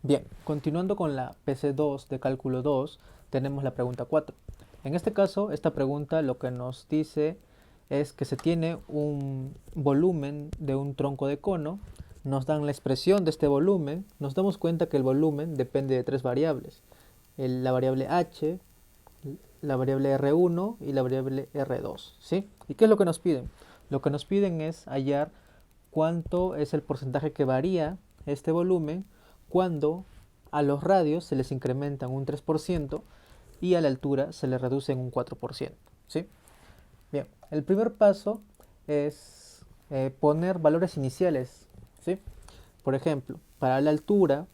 Bien, continuando con la PC2 de cálculo 2, tenemos la pregunta 4. En este caso, esta pregunta lo que nos dice es que se tiene un volumen de un tronco de cono, nos dan la expresión de este volumen, nos damos cuenta que el volumen depende de tres variables, la variable h, la variable R1 y la variable R2, ¿sí? ¿Y qué es lo que nos piden? Lo que nos piden es hallar cuánto es el porcentaje que varía este volumen cuando a los radios se les incrementan un 3% y a la altura se les reduce en un 4%, ¿sí? Bien, el primer paso es poner valores iniciales, ¿sí? Por ejemplo, para la altura,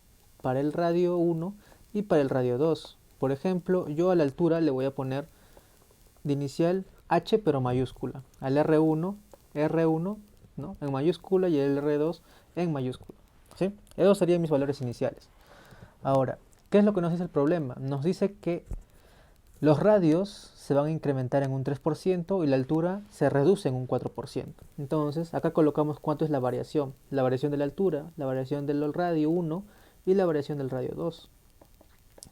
para el radio 1 y para el radio 2. Por ejemplo, yo a la altura le voy a poner de inicial H pero mayúscula, al R1, ¿no? En mayúscula y el R2 en mayúscula, ¿sí? Esos serían mis valores iniciales. Ahora, ¿qué es lo que nos dice el problema? Nos dice que los radios se van a incrementar en un 3% y la altura se reduce en un 4%. Entonces, acá colocamos cuánto es la variación. La variación de la altura, la variación del radio 1 y la variación del radio 2.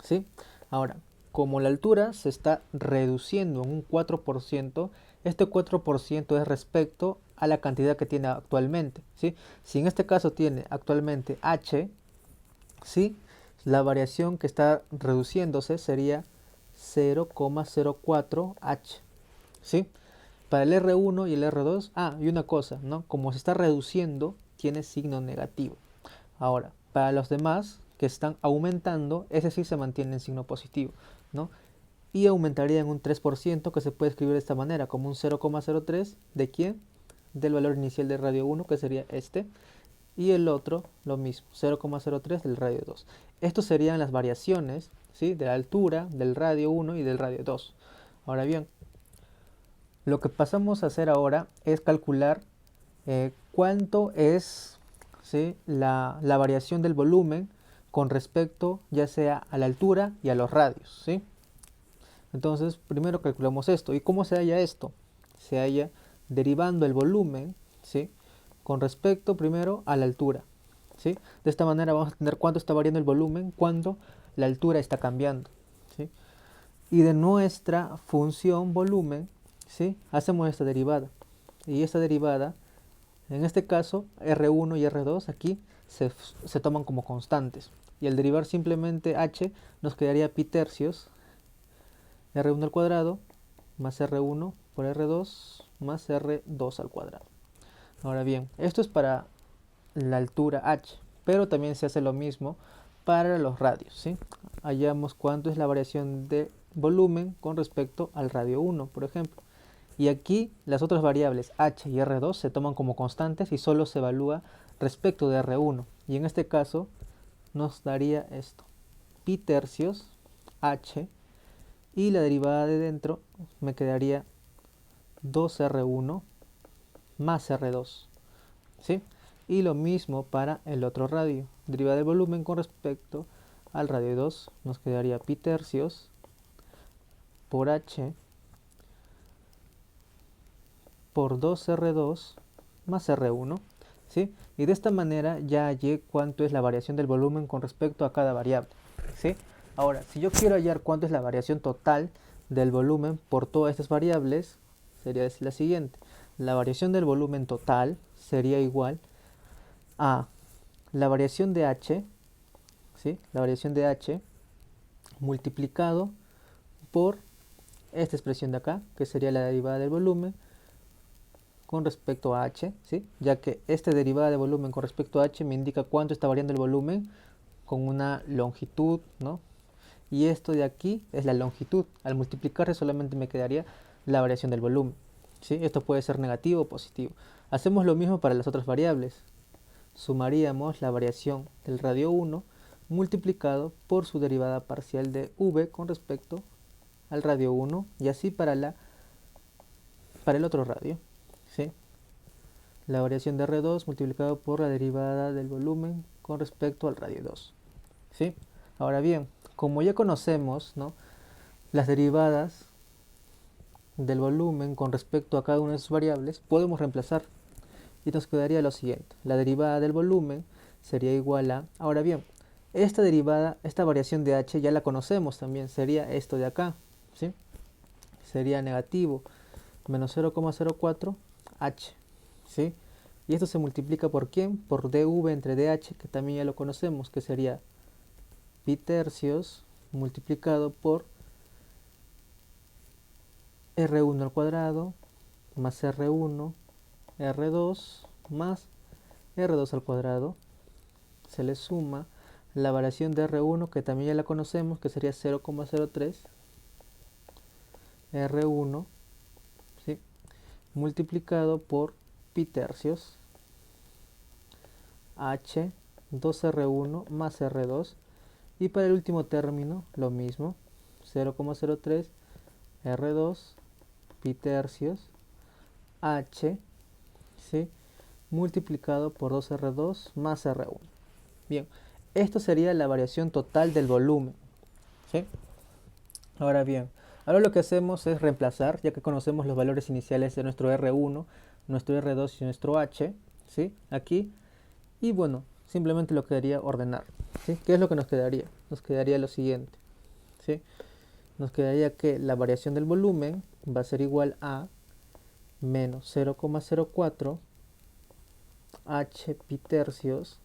¿Sí? Ahora, como la altura se está reduciendo en un 4%, este 4% es respecto a la cantidad que tiene actualmente, ¿sí? Si en este caso tiene actualmente h, ¿sí? La variación que está reduciéndose sería 0,04h, ¿sí? Para el R1 y el R2, y una cosa, ¿no? Como se está reduciendo, tiene signo negativo. Ahora, para los demás que están aumentando, ese sí se mantiene en signo positivo, ¿no? Y aumentaría en un 3%, que se puede escribir de esta manera, como un 0,03 de quién? Del valor inicial del radio 1, que sería este, y el otro lo mismo, 0,03 del radio 2. Estos serían las variaciones, ¿sí? De la altura del radio 1 y del radio 2. Ahora bien, lo que pasamos a hacer ahora es calcular cuánto es, ¿sí? la variación del volumen con respecto ya sea a la altura y a los radios, ¿sí? Entonces, primero calculamos esto. ¿Y cómo se halla esto? Se halla derivando el volumen, ¿sí? Con respecto primero a la altura, ¿sí? De esta manera vamos a tener cuánto está variando el volumen cuando la altura está cambiando, ¿sí? Y de nuestra función volumen, ¿sí? Hacemos esta derivada. Y esta derivada, en este caso, R1 y R2 aquí se toman como constantes. Y al derivar simplemente h, nos quedaría pi tercios R1 al cuadrado más R1 por R2 más R2 al cuadrado. Ahora bien, esto es para la altura h, pero también se hace lo mismo para los radios, ¿sí? Hallamos cuánto es la variación de volumen con respecto al radio 1, por ejemplo. Y aquí las otras variables h y R2 se toman como constantes y solo se evalúa respecto de R1. Y en este caso nos daría esto, pi tercios h, y la derivada de dentro me quedaría 2R1 más R2, ¿sí? Y lo mismo para el otro radio. Derivada del volumen con respecto al radio 2 nos quedaría pi tercios por h por 2R2 más R1, ¿sí? Y de esta manera ya hallé cuánto es la variación del volumen con respecto a cada variable, ¿sí? Ahora, si yo quiero hallar cuánto es la variación total del volumen por todas estas variables, sería la siguiente. La variación del volumen total sería igual a la variación de h, ¿sí? La variación de h multiplicado por esta expresión de acá, que sería la derivada del volumen con respecto a h, ¿sí? Ya que esta derivada de volumen con respecto a h me indica cuánto está variando el volumen con una longitud, ¿no? Y esto de aquí es la longitud. Al multiplicarse solamente me quedaría la variación del volumen, ¿sí? Esto puede ser negativo o positivo. Hacemos lo mismo para las otras variables. Sumaríamos la variación del radio 1 multiplicado por su derivada parcial de v con respecto al radio 1 y así para el otro radio, ¿sí? La variación de R2 multiplicado por la derivada del volumen con respecto al radio 2, ¿sí? Ahora bien, como ya conocemos, ¿no?, las derivadas del volumen con respecto a cada una de sus variables, podemos reemplazar y nos quedaría lo siguiente. La derivada del volumen sería igual a, ahora bien, Esta derivada, esta variación de h ya la conocemos también, sería esto de acá, ¿sí? Sería negativo, menos 0,04 h, ¿sí? Y esto se multiplica ¿por quién? Por dv entre dh, que también ya lo conocemos, que sería pi tercios multiplicado por r1 al cuadrado más r1, r2 más r2 al cuadrado. Se le suma la variación de R1, que también ya la conocemos, que sería 0,03 R1, ¿sí? Multiplicado por pi tercios H 2R1 más R2. Y para el último término, lo mismo, 0,03 R2 pi tercios H, ¿sí? Multiplicado por 2R2 más R1. Bien, esto sería la variación total del volumen, ¿sí? Ahora bien, ahora lo que hacemos es reemplazar, ya que conocemos los valores iniciales de nuestro R1, nuestro R2 y nuestro H, ¿sí? Aquí, y bueno, simplemente lo quedaría ordenar, ¿sí? ¿Qué es lo que nos quedaría? Nos quedaría lo siguiente, ¿sí? Nos quedaría que la variación del volumen va a ser igual a menos 0,04 H pi tercios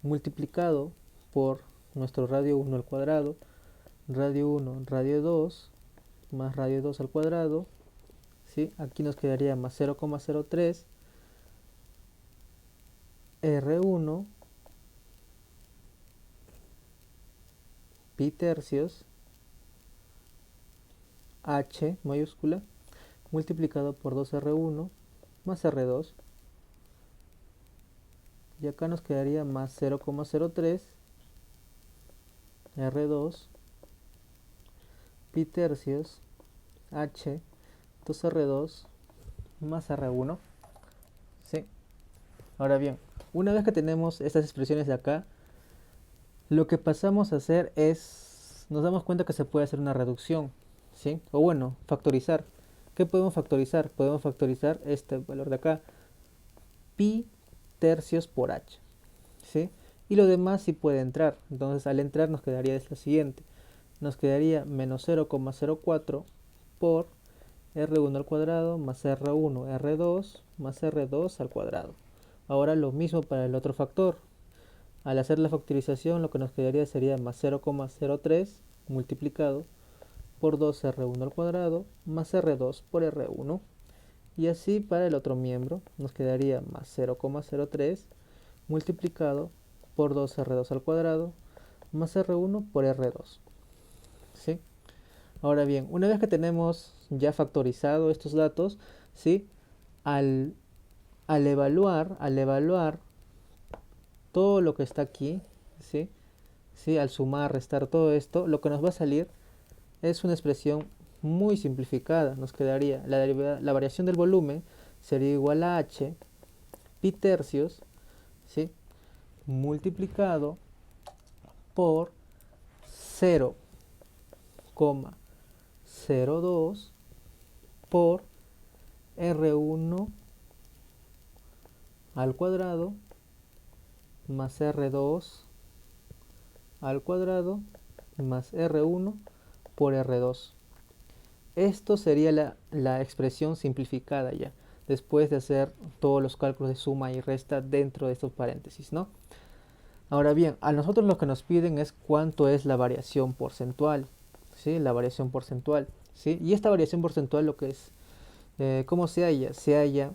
multiplicado por nuestro radio 1 al cuadrado, radio 1, radio 2, más radio 2 al cuadrado, ¿sí? Aquí nos quedaría más 0,03 R1 pi tercios H mayúscula multiplicado por 2R1 más R2, y acá nos quedaría más 0,03 R2 pi tercios H 2R2 más R1, ¿sí? Ahora bien, una vez que tenemos estas expresiones de acá, lo que pasamos a hacer es, nos damos cuenta que se puede hacer una reducción, ¿sí? O bueno, factorizar. ¿Qué podemos factorizar? Podemos factorizar este valor de acá, pi tercios por h, ¿sí? Y lo demás sí puede entrar. Entonces al entrar nos quedaría lo siguiente. Nos quedaría menos 0,04 por R1 al cuadrado más R1, R2 más R2 al cuadrado. Ahora lo mismo para el otro factor. Al hacer la factorización lo que nos quedaría sería más 0,03 multiplicado por 2R1 al cuadrado más R2 por R1. Y así para el otro miembro nos quedaría más 0,03 multiplicado por 2R2 al cuadrado más R1 por R2. ¿Sí? Ahora bien, una vez que tenemos ya factorizado estos datos, ¿sí? Al evaluar todo lo que está aquí, ¿sí? ¿Sí? Al sumar, restar todo esto, lo que nos va a salir es una expresión muy simplificada. Nos quedaría la variación del volumen sería igual a h pi tercios, ¿sí? Multiplicado por 0,02 por R1 al cuadrado más R2 al cuadrado más R1 por R2. Esto sería la expresión simplificada ya, después de hacer todos los cálculos de suma y resta dentro de estos paréntesis, ¿no? Ahora bien, a nosotros lo que nos piden es cuánto es la variación porcentual, ¿sí? La variación porcentual, ¿sí? Y esta variación porcentual lo que es, ¿cómo se halla? Se halla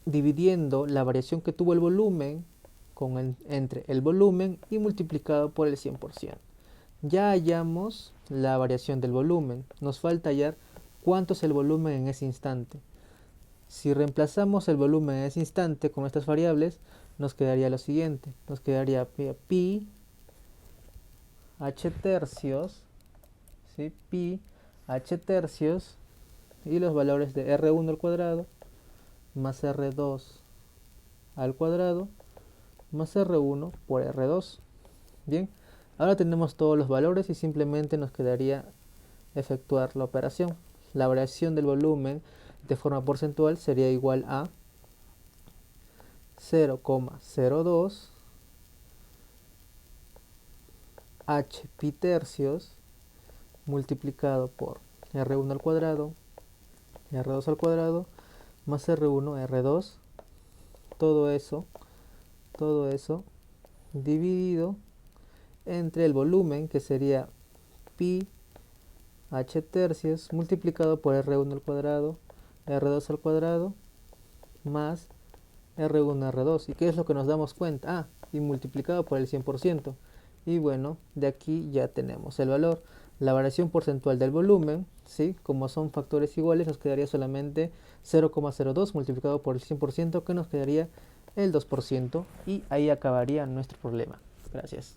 dividiendo la variación que tuvo el volumen entre el volumen y multiplicado por el 100%. Ya hallamos la variación del volumen, nos falta hallar cuánto es el volumen en ese instante. Si reemplazamos el volumen en ese instante con estas variables, nos quedaría lo siguiente, nos quedaría pi h tercios, ¿sí? Pi h tercios y los valores de R1 al cuadrado más R2 al cuadrado más R1 por R2. Bien, ahora tenemos todos los valores y simplemente nos quedaría efectuar la operación. La variación del volumen de forma porcentual sería igual a 0,02 h pi tercios multiplicado por R1 al cuadrado, R2 al cuadrado, más R1, R2, todo eso dividido entre el volumen, que sería pi h tercios multiplicado por R1 al cuadrado, R2 al cuadrado, más R1, R2. ¿Y qué es lo que nos damos cuenta? Ah, y multiplicado por el 100%. Y bueno, de aquí ya tenemos el valor. La variación porcentual del volumen, ¿sí? Como son factores iguales, nos quedaría solamente 0,02 multiplicado por el 100%, que nos quedaría el 2%. Y ahí acabaría nuestro problema. Gracias.